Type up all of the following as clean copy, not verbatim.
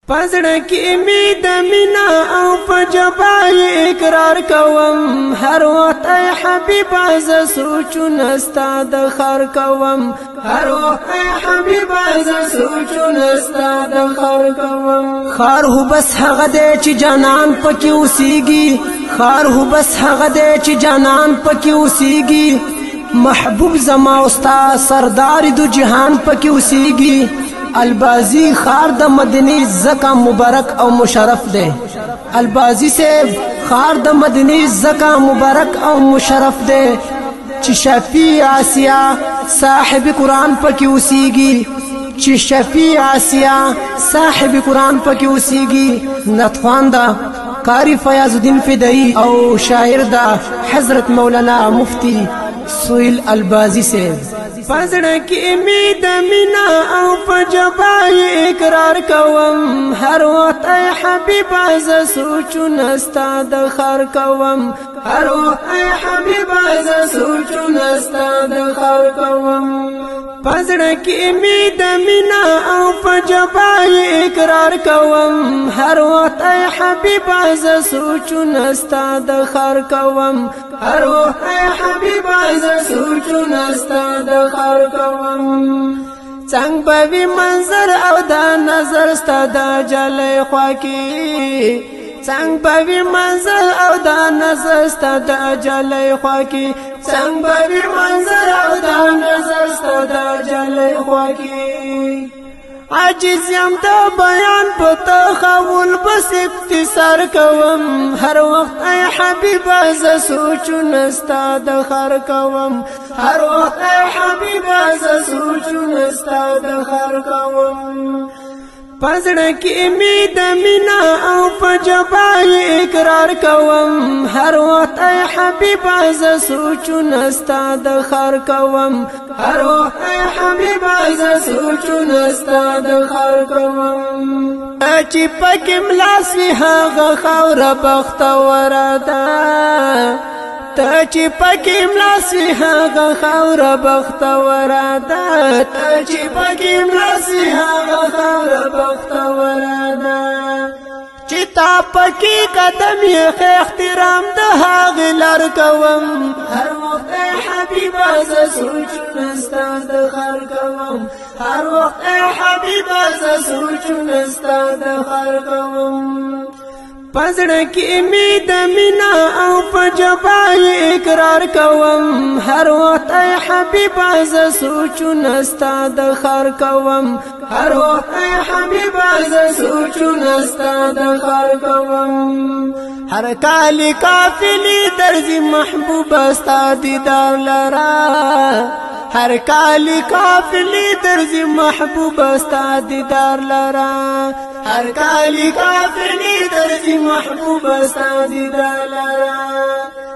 پزړه کې می د مینا او په جبای اقرار کوم هر وخت ای حبیب از سوچونه ستا د خر کوم هر وخت ای حبیب از سوچونه ستا د خر کوم خار هو بس هغه دې چې جانان پکې اوسېږي خار هو بس هغه دې چې جانان پکې اوسېږي محبوب زما استا سردار دو جهان پکې اوسېږي البازی خار د مدنی زکا مبارک او مشرف دے البازی سے خار د مدنی زکا مبارک او مشرف دے چی شفیع آسیا صاحب قرآن پکی اوسیگی چی شفیع آسیا صاحب قرآن پکی اوسیگی نطفان دا قاری فیاض الدین فدائی او شاعر دا حضرت مولانا مفتی سویل البازی سے پزړه کې می د مینا او په جبای اقرار کوم هر وخت ای حبیب از سوچونه ستا د خر کوم هر وخت ای حبیب از سوچونه ستا د خر کوم پزړه کې می د مینا او په جبای اقرار کوم هر وخت ای حبیب از سوچونه ستا د خر کوم هر وخت ای حبیب از سوچونه ستا د خر کوم څنګه به منظر او دا نظر ستا د جلې خوا کې څنګه به منظر او دا نظر ستا د جلې خوا کې څنګه به منظر او دا نظر ستا د جلې خوا کې عاجز یم د بیان په تخول بس اختصار کوم هر وخت ای حبیب از سوچونه ستا د خر کوم هر وخت ای حبیب از سوچونه ستا د خر کوم پزړه کې می د مینا او په جبای اقرار کوم هر وخت ای حبیب از سوچونه ستا د خر کوم هر وخت ای حبیب از سوچونه ستا د خر کوم چې پکې ملاس وي هغه خاوره بختوره ده ته چې پکې ملاس وي هغه خاوره بختوره ده ته چې پکې ملاس وي هغه خاوره بختوره ده چې تا پکې قدم یې احترام د هغې لار کوم هر وخت ای حبیب از سوچونه ستا د خر کوم هر وخت ای حبیب از سوچونه ستا د خر کوم پزړه کې می د مینا او په جبای اقرار کوم هر وخت ای حبیب از سوچونه ستا د خر کوم هر وخت ای حبیب از سوچونه ستا د خر کوم هر کالی قافلی درځي محبوب ستا دیدار لرا هر کالی قافلی درځي محبوب ستا دیدار لرا هر کالی قافلی درځي محبوب ستا دیدار لرا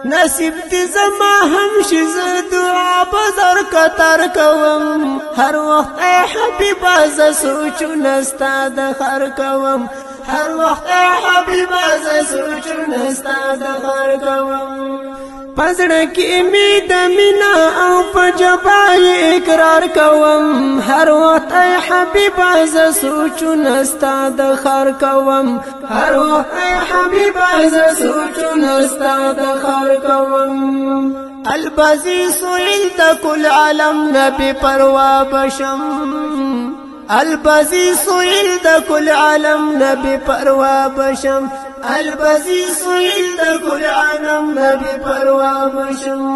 نصیب دې زما هم شي زه دعا بزر کتر کوم هر وخت ای حبیب از سوچونه ستا د خر کوم هر وخت ای حبیب از سوچونه ستا د خر کوم پزړه کې می د مینا او په جبای اقرار کوم هر وخت ای حبیب از سوچونه ستا د خر کوم هر وخت ای حبیب از سوچونه ستا د خر کوم البازی سویل د کل عالم نبی پروا بشم البازی سویل د کل عالم نبی پروا بشم البازی سویل د کل عالم نبی پروا بشم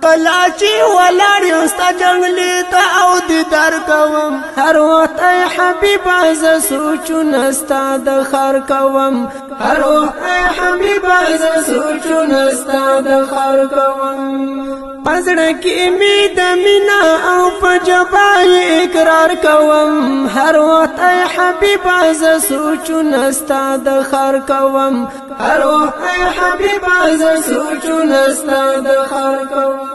کلاچی ولاړ یو ستا جنګلی ته او دیدار کوم هر وخت ای حبیب از سوچونه ستا د خر کوم هر وخت ای حبیب از سوچونه ستا د خر کوم پزړه کې می د مینا او په جبای اقرار کوم هر وخت ای حبیب از سوچونه ستا د خر کوم هر وخت ای حبیب از سوچونه ستا د خر کوم